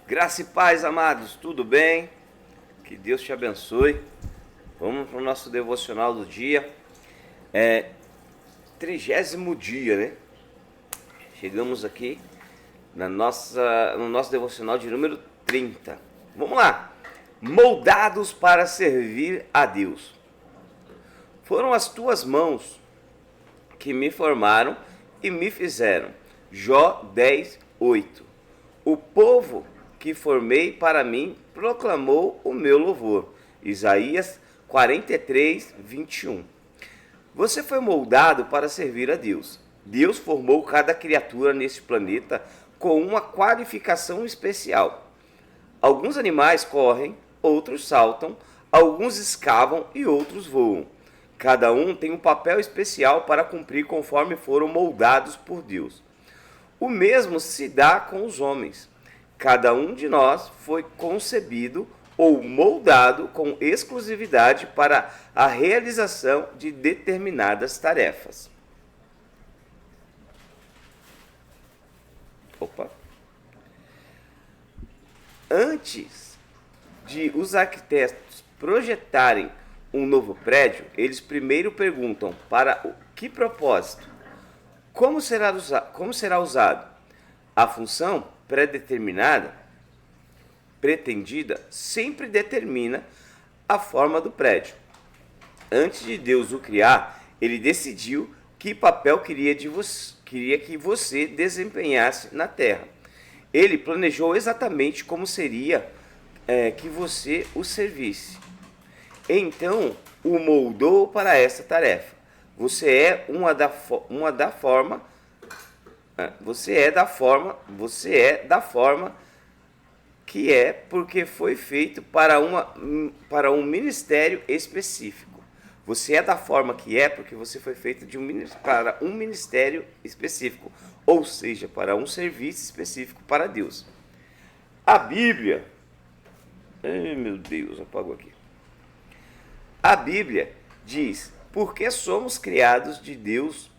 Graça e paz, amados, tudo bem? Que Deus te abençoe. Vamos para o nosso devocional do dia. 30º dia, né? Chegamos aqui no nosso devocional de número 30. Vamos lá. Moldados para servir a Deus. Foram as tuas mãos que me formaram e me fizeram. Jó 10:8. O povo que formei para mim proclamou o meu louvor. Isaías 43:21. Você foi moldado para servir a Deus. Deus formou cada criatura neste planeta com uma qualificação especial. Alguns animais correm, outros saltam, alguns escavam e outros voam. Cada um tem um papel especial para cumprir conforme foram moldados por Deus. O mesmo se dá com os homens. Cada um de nós foi concebido ou moldado com exclusividade para a realização de determinadas tarefas. Antes de os arquitetos projetarem um novo prédio, eles primeiro perguntam para que propósito, como será usado. A função predeterminada, pretendida, sempre determina a forma do prédio. Antes de Deus o criar, ele decidiu que papel queria que você desempenhasse na terra. Ele planejou exatamente como seria que você o servisse. Então, o moldou para essa tarefa. Você é da forma que é porque foi feito para um ministério específico. Você é da forma que é porque você foi feito para um ministério específico, ou seja, para um serviço específico para Deus. A Bíblia, ai meu Deus, apagou aqui. A Bíblia diz, porque somos criados de Deus.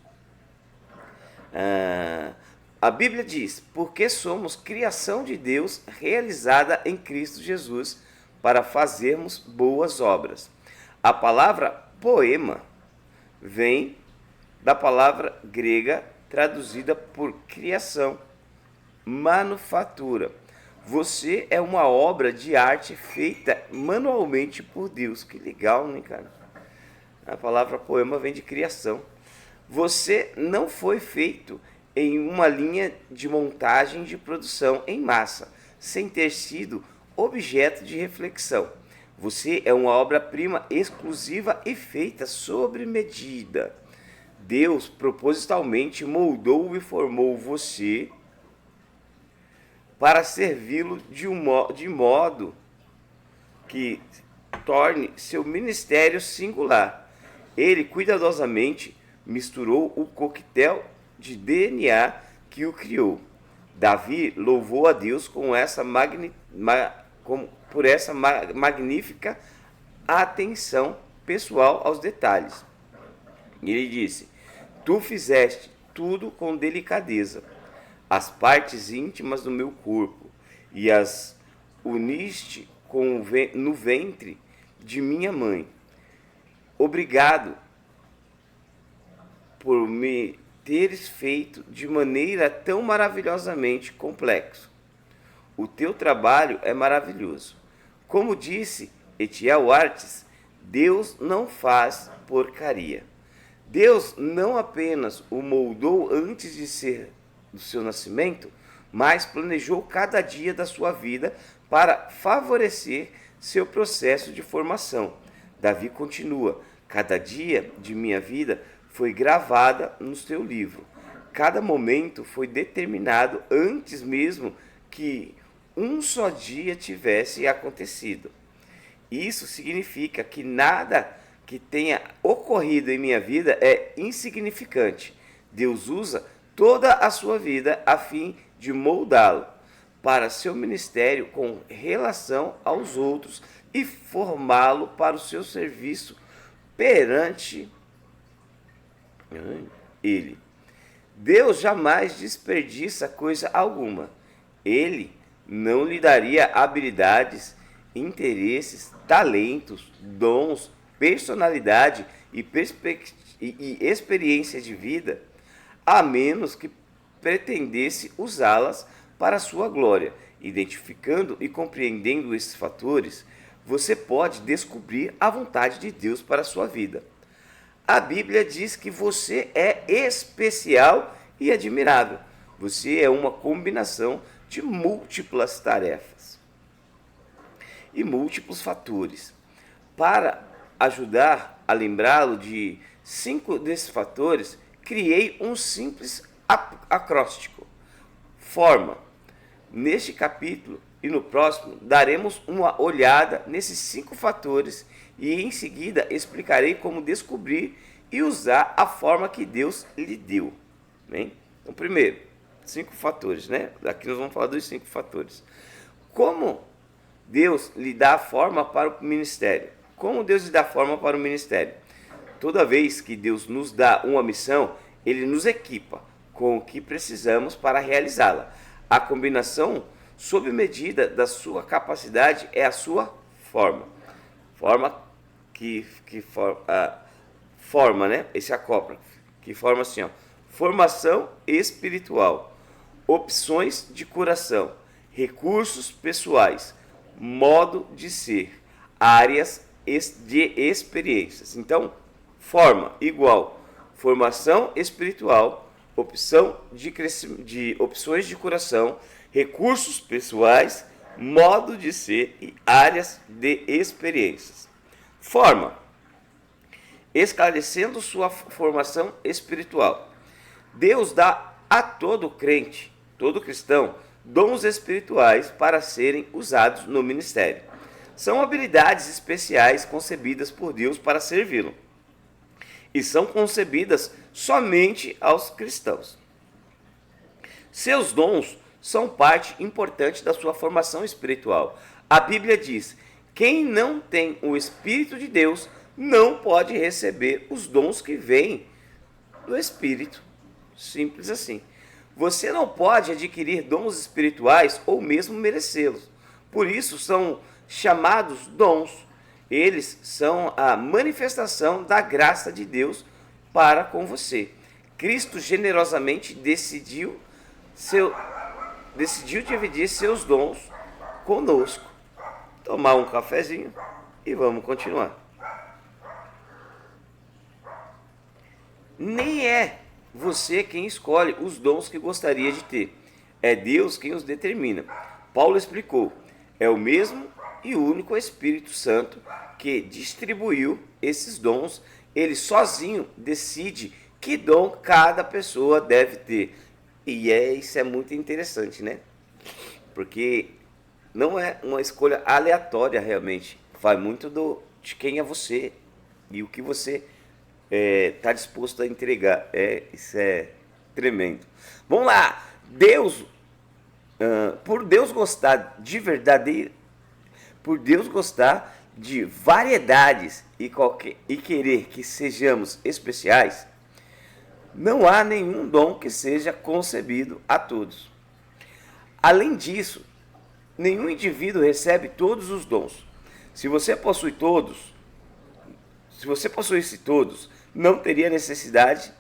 A Bíblia diz, porque somos criação de Deus realizada em Cristo Jesus para fazermos boas obras. A palavra poema vem da palavra grega traduzida por criação, manufatura. Você é uma obra de arte feita manualmente por Deus. Que legal, né, cara? A palavra poema vem de criação. Você não foi feito em uma linha de montagem de produção em massa, sem ter sido objeto de reflexão. Você é uma obra-prima exclusiva e feita sob medida. Deus propositalmente moldou e formou você para servi-lo de modo que torne seu ministério singular. Ele cuidadosamente misturou o coquetel de DNA que o criou. Davi louvou a Deus por essa magnífica atenção pessoal aos detalhes. Ele disse: Tu fizeste tudo com delicadeza, as partes íntimas do meu corpo, e as uniste no ventre de minha mãe. Obrigado por me teres feito de maneira tão maravilhosamente complexo. O teu trabalho é maravilhoso. Como disse Etiel Artes, Deus não faz porcaria. Deus não apenas o moldou antes do seu nascimento, mas planejou cada dia da sua vida para favorecer seu processo de formação. Davi continua: cada dia de minha vida foi gravada no teu livro. Cada momento foi determinado antes mesmo que um só dia tivesse acontecido. Isso significa que nada que tenha ocorrido em minha vida é insignificante. Deus usa toda a sua vida a fim de moldá-lo para seu ministério com relação aos outros e formá-lo para o seu serviço perante ele. Deus jamais desperdiça coisa alguma. Ele não lhe daria habilidades, interesses, talentos, dons, personalidade e experiência de vida, a menos que pretendesse usá-las para a sua glória. Identificando e compreendendo esses fatores, você pode descobrir a vontade de Deus para a sua vida. A Bíblia diz que você é especial e admirável. Você é uma combinação de múltiplas tarefas e múltiplos fatores. Para ajudar a lembrá-lo de 5 desses fatores, criei um simples acróstico. Forma. Neste capítulo e no próximo, daremos uma olhada nesses 5 fatores e em seguida explicarei como descobrir e usar a forma que Deus lhe deu. Bem? Então, primeiro, 5 fatores, né? Aqui nós vamos falar dos 5 fatores. Como Deus lhe dá a forma para o ministério? Como Deus lhe dá forma para o ministério? Toda vez que Deus nos dá uma missão, Ele nos equipa com o que precisamos para realizá-la. A combinação sob medida da sua capacidade é a sua forma. Forma, né? Esse acopla, que forma assim, ó. Formação espiritual, opções de coração, recursos pessoais, modo de ser, áreas de experiências. Então, forma igual formação espiritual, opções de coração, recursos pessoais, modo de ser e áreas de experiências. Forma. Esclarecendo sua formação espiritual. Deus dá a todo crente, todo cristão, dons espirituais para serem usados no ministério. São habilidades especiais concebidas por Deus para servi-lo. E são concebidas somente aos cristãos. Seus dons são parte importante da sua formação espiritual. A Bíblia diz: quem não tem o Espírito de Deus não pode receber os dons que vêm do Espírito. Simples assim. Você não pode adquirir dons espirituais ou mesmo merecê-los. Por isso são chamados dons. Eles são a manifestação da graça de Deus para com você. Cristo generosamente decidiu dividir seus dons conosco. Tomar um cafezinho e vamos continuar. Nem é você quem escolhe os dons que gostaria de ter. É Deus quem os determina. Paulo explicou: é o mesmo e único Espírito Santo que distribuiu esses dons. Ele sozinho decide que dom cada pessoa deve ter. E isso é muito interessante, né? Porque não é uma escolha aleatória realmente. Vai muito de quem é você e o que você está disposto a entregar. Isso é tremendo. Vamos lá. Deus, por Deus gostar de verdadeiro, por Deus gostar de variedades e querer que sejamos especiais, não há nenhum dom que seja concebido a todos. Além disso, nenhum indivíduo recebe todos os dons. Se você possuísse todos, não teria necessidade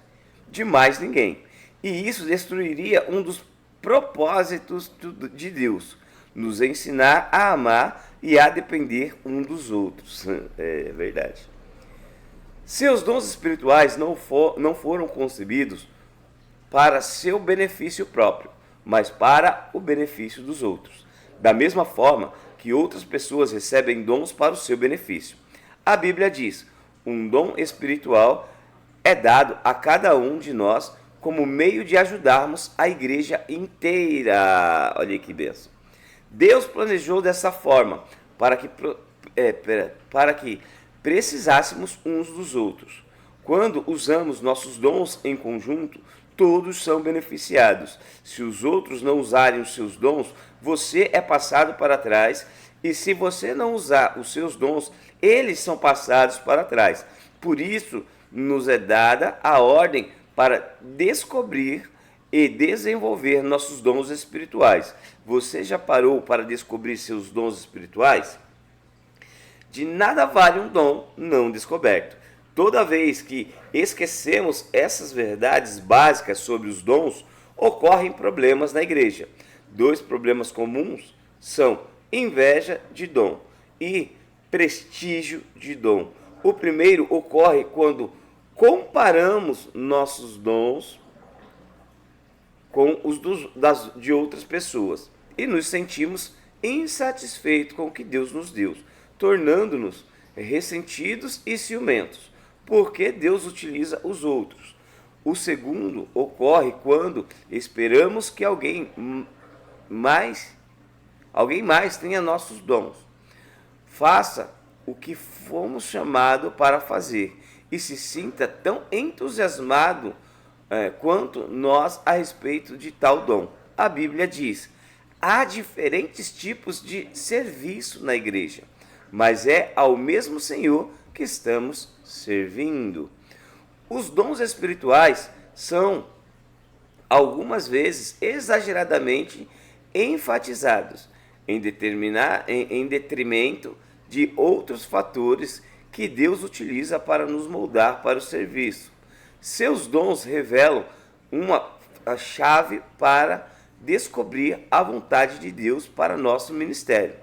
de mais ninguém. E isso destruiria um dos propósitos de Deus: nos ensinar a amar e a depender um dos outros. É verdade. Seus dons espirituais não foram concebidos para seu benefício próprio, mas para o benefício dos outros. Da mesma forma que outras pessoas recebem dons para o seu benefício. A Bíblia diz: um dom espiritual é dado a cada um de nós como meio de ajudarmos a igreja inteira. Olha que bênção. Deus planejou dessa forma para que precisássemos uns dos outros. Quando usamos nossos dons em conjunto, todos são beneficiados. Se os outros não usarem os seus dons, você é passado para trás, e se você não usar os seus dons, eles são passados para trás. Por isso, nos é dada a ordem para descobrir e desenvolver nossos dons espirituais. Você já parou para descobrir seus dons espirituais? De nada vale um dom não descoberto. Toda vez que esquecemos essas verdades básicas sobre os dons, ocorrem problemas na igreja. 2 problemas comuns são inveja de dom e prestígio de dom. O primeiro ocorre quando comparamos nossos dons com os de outras pessoas e nos sentimos insatisfeitos com o que Deus nos deu, tornando-nos ressentidos e ciumentos, porque Deus utiliza os outros. O segundo ocorre quando esperamos que alguém mais tenha nossos dons, faça o que fomos chamados para fazer e se sinta tão entusiasmado quanto nós a respeito de tal dom. A Bíblia diz: há diferentes tipos de serviço na igreja, mas é ao mesmo Senhor que estamos servindo. Os dons espirituais são algumas vezes exageradamente enfatizados em detrimento de outros fatores que Deus utiliza para nos moldar para o serviço. Seus dons revelam a chave para descobrir a vontade de Deus para nosso ministério.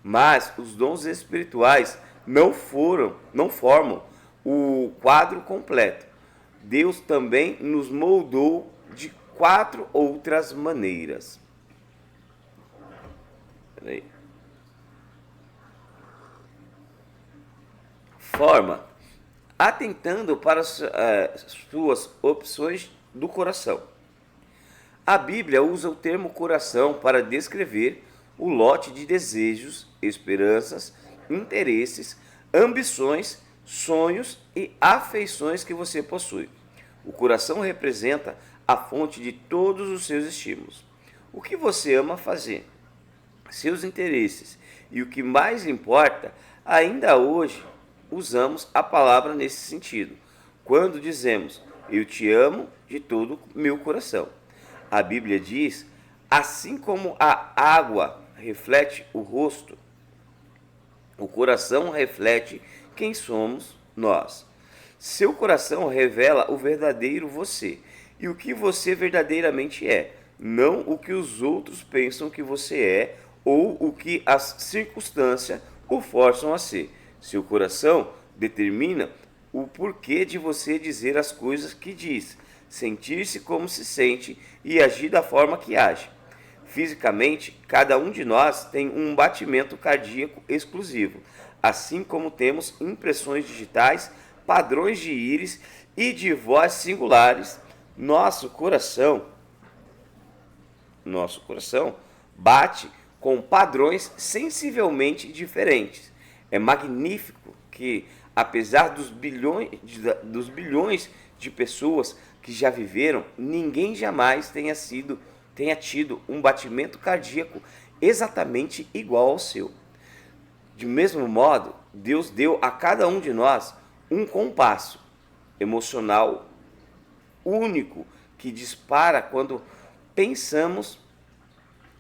Mas os dons espirituais não formam o quadro completo. Deus também nos moldou de 4 outras maneiras. Forma, atentando para suas opções do coração. A Bíblia usa o termo coração para descrever o lote de desejos, esperanças, interesses, ambições, sonhos e afeições que você possui. O coração representa a fonte de todos os seus estímulos. O que você ama fazer, seus interesses e o que mais importa. Ainda hoje usamos a palavra nesse sentido, quando dizemos: eu te amo de todo o meu coração. A Bíblia diz: assim como a água reflete o rosto, o coração reflete quem somos nós. Seu coração revela o verdadeiro você e o que você verdadeiramente é, não o que os outros pensam que você é ou o que as circunstâncias o forçam a ser. Seu coração determina o porquê de você dizer as coisas que diz, sentir-se como se sente e agir da forma que age. Fisicamente, cada um de nós tem um batimento cardíaco exclusivo, assim como temos impressões digitais, padrões de íris e de voz singulares. Nosso coração bate com padrões sensivelmente diferentes. É magnífico que, apesar dos bilhões de pessoas que já viveram, ninguém jamais tenha tido um batimento cardíaco exatamente igual ao seu. De mesmo modo, Deus deu a cada um de nós um compasso emocional único que dispara quando pensamos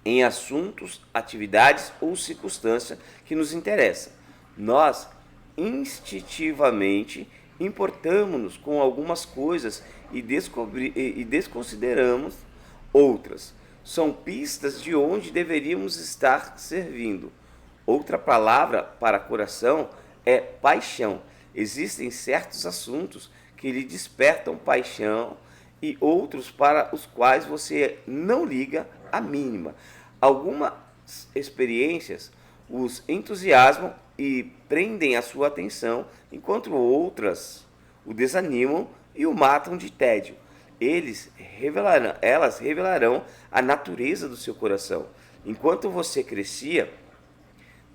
em assuntos, atividades ou circunstâncias que nos interessam. Nós instintivamente importamos-nos com algumas coisas e desconsideramos outras. São pistas de onde deveríamos estar servindo. Outra palavra para coração é paixão. Existem certos assuntos que lhe despertam paixão e outros para os quais você não liga a mínima. Algumas experiências os entusiasmam e prendem a sua atenção, enquanto outras o desanimam e o matam de tédio. Elas revelarão a natureza do seu coração. Enquanto você crescia,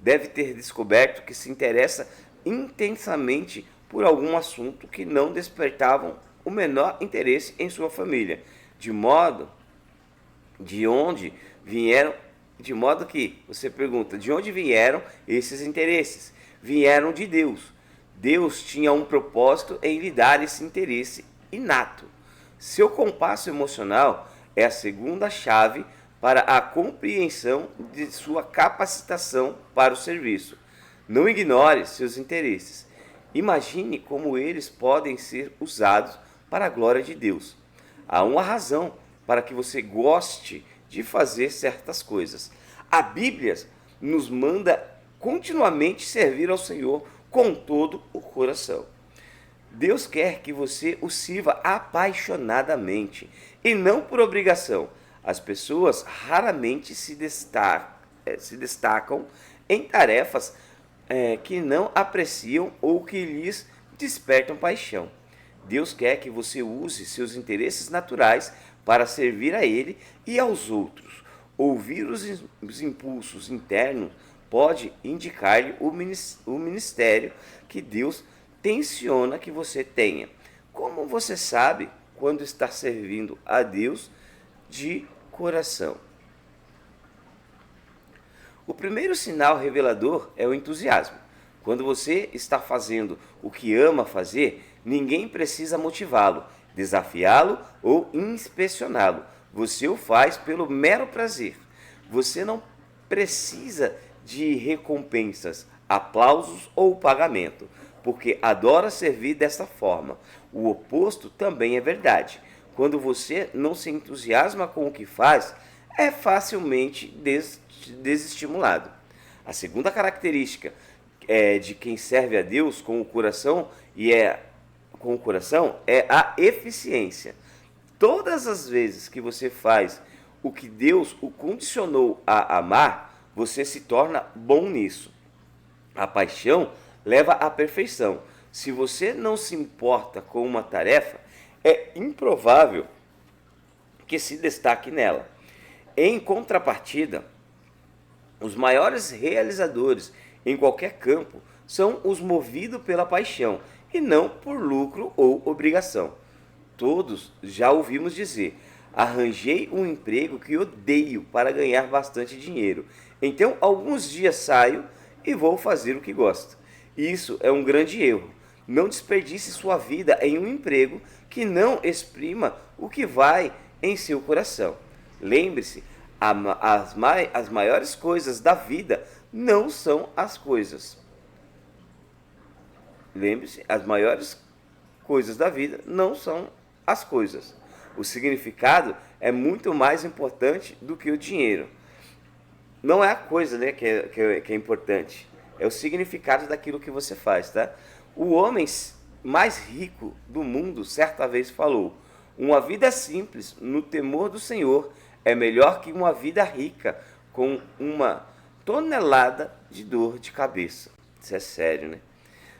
deve ter descoberto que se interessa intensamente por algum assunto que não despertavam o menor interesse em sua família, de modo que você pergunta: de onde vieram esses interesses? Vieram de Deus. Deus tinha um propósito em lhe dar esse interesse inato. Seu compasso emocional é a segunda chave para a compreensão de sua capacitação para o serviço. Não ignore seus interesses. Imagine como eles podem ser usados para a glória de Deus. Há uma razão para que você goste de fazer certas coisas. A Bíblia nos manda continuamente servir ao Senhor com todo o coração. Deus quer que você o sirva apaixonadamente e não por obrigação. As pessoas raramente se destacam em tarefas que não apreciam ou que lhes despertam paixão. Deus quer que você use seus interesses naturais para servir a Ele e aos outros. Ouvir os impulsos internos pode indicar-lhe o ministério que Deus tenciona que você tenha. Como você sabe quando está servindo a Deus de coração? O primeiro sinal revelador é o entusiasmo. Quando você está fazendo o que ama fazer, ninguém precisa motivá-lo, desafiá-lo ou inspecioná-lo. Você o faz pelo mero prazer. Você não precisa de recompensas, aplausos ou pagamento, porque adora servir dessa forma. O oposto também é verdade. Quando você não se entusiasma com o que faz, é facilmente desestimulado. A segunda característica de quem serve a Deus com o coração é a eficiência. Todas as vezes que você faz o que Deus o condicionou a amar, você se torna bom nisso. A paixão leva à perfeição. Se você não se importa com uma tarefa, é improvável que se destaque nela. Em contrapartida, os maiores realizadores em qualquer campo são os movidos pela paixão e não por lucro ou obrigação. Todos já ouvimos dizer: arranjei um emprego que odeio para ganhar bastante dinheiro. Então, alguns dias saio e vou fazer o que gosto. Isso é um grande erro. Não desperdice sua vida em um emprego que não exprima o que vai em seu coração. Lembre-se, as maiores coisas da vida não são as coisas. Lembre-se, as maiores coisas da vida não são as coisas. O significado é muito mais importante do que o dinheiro. Não é a coisa, né, que é importante. É o significado daquilo que você faz, tá? O homem mais rico do mundo certa vez falou: uma vida simples no temor do Senhor é melhor que uma vida rica com uma tonelada de dor de cabeça. Isso é sério, né?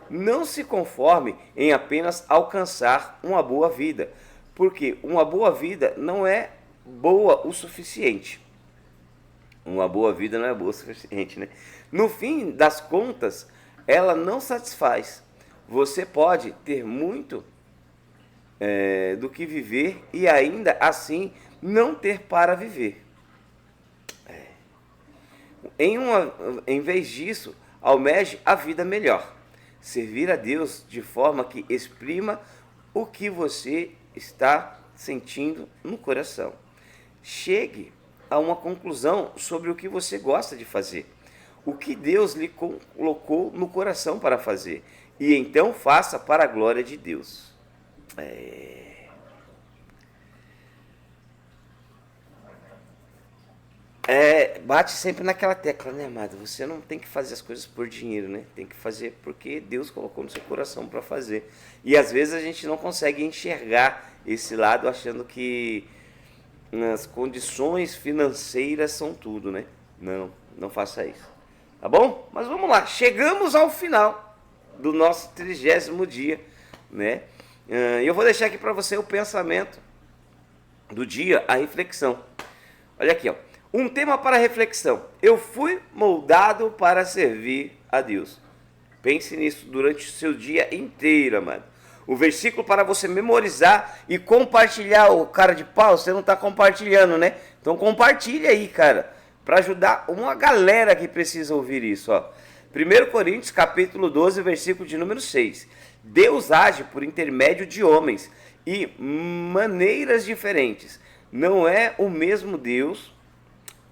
Não se conforme em apenas alcançar uma boa vida, porque uma boa vida não é boa o suficiente. Uma boa vida não é boa o suficiente, né? No fim das contas, ela não satisfaz. Você pode ter muito do que viver e ainda assim não ter para viver. Em vez disso, almeje a vida melhor. Servir a Deus de forma que exprima o que você está sentindo no coração. Chegue a uma conclusão sobre o que você gosta de fazer, o que Deus lhe colocou no coração para fazer, e então faça para a glória de Deus. Bate sempre naquela tecla, né, amado? Você não tem que fazer as coisas por dinheiro, né? Tem que fazer porque Deus colocou no seu coração para fazer. E às vezes a gente não consegue enxergar esse lado achando que as condições financeiras são tudo, né? Não faça isso. Tá bom? Mas vamos lá. Chegamos ao final do nosso 30º dia, né? E eu vou deixar aqui para você o pensamento do dia, a reflexão. Olha aqui, ó. Um tema para reflexão. Eu fui moldado para servir a Deus. Pense nisso durante o seu dia inteiro, amado. O versículo para você memorizar e compartilhar. O cara de pau, você não está compartilhando, né? Então compartilha aí, cara, para ajudar uma galera que precisa ouvir isso, ó. 1 Coríntios capítulo 12, versículo de número 6. Deus age por intermédio de homens e maneiras diferentes. não é o mesmo Deus.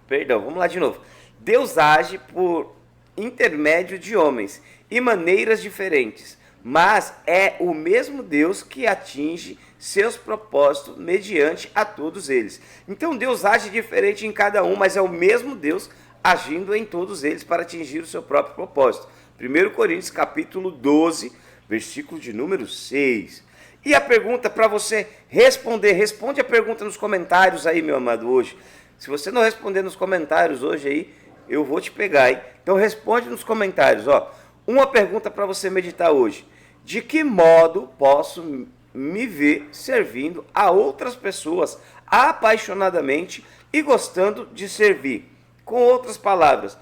Perdão, vamos lá de novo. Deus age por intermédio de homens e maneiras diferentes, mas é o mesmo Deus que atinge seus propósitos mediante a todos eles. Então Deus age diferente em cada um, mas é o mesmo Deus agindo em todos eles para atingir o seu próprio propósito. 1 Coríntios capítulo 12, versículo de número 6. E a pergunta para você responder, responde a pergunta nos comentários aí, meu amado, hoje. Se você não responder nos comentários hoje aí, eu vou te pegar, hein? Então responde nos comentários, ó. Uma pergunta para você meditar hoje. De que modo posso me ver servindo a outras pessoas apaixonadamente e gostando de servir? Com outras palavras,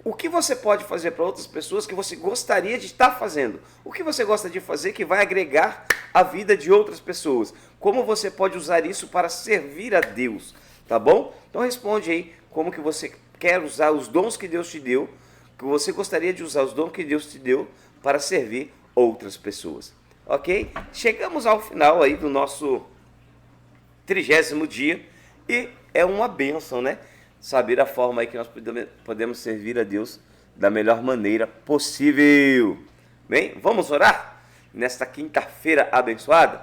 o que você pode fazer para outras pessoas que você gostaria de estar fazendo? O que você gosta de fazer que vai agregar a vida de outras pessoas? Como você pode usar isso para servir a Deus? Tá bom? Então responde aí como que você quer usar os dons que Deus te deu, que você gostaria de usar os dons que Deus te deu para servir outras pessoas. Ok? Chegamos ao final aí do nosso 30º dia e é uma bênção, né? Saber a forma aí que nós podemos servir a Deus da melhor maneira possível. Bem, vamos orar? Nesta quinta-feira abençoada,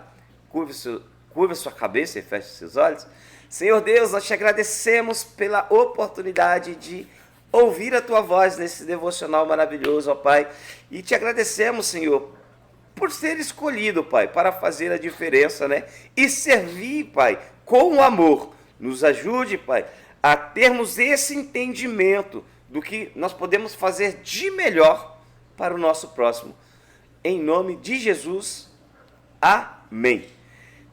curva sua cabeça e feche seus olhos. Senhor Deus, nós te agradecemos pela oportunidade de ouvir a tua voz nesse devocional maravilhoso, ó Pai. E te agradecemos, Senhor, por ser escolhido, Pai, para fazer a diferença, né? E servir, Pai, com amor. Nos ajude, Pai, a termos esse entendimento do que nós podemos fazer de melhor para o nosso próximo. Em nome de Jesus, amém.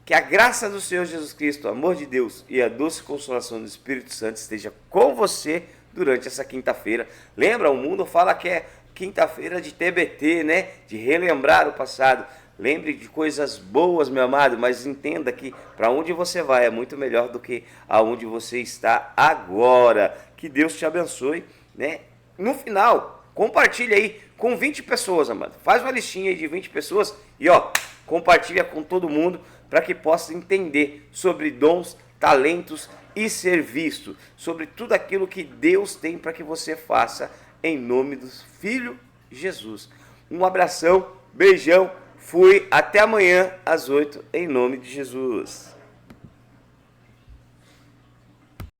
Que a graça do Senhor Jesus Cristo, o amor de Deus e a doce consolação do Espírito Santo esteja com você durante essa quinta-feira. Lembra, o mundo fala que é quinta-feira de TBT, né? De relembrar o passado. Lembre de coisas boas, meu amado, mas entenda que para onde você vai é muito melhor do que aonde você está agora. Que Deus te abençoe, né? No final, compartilha aí com 20 pessoas, amado. Faz uma listinha aí de 20 pessoas e ó, compartilha com todo mundo para que possa entender sobre dons, talentos e serviço, sobre tudo aquilo que Deus tem para que você faça em nome do Filho Jesus. Um abração, beijão. Fui, até amanhã às 8, em nome de Jesus.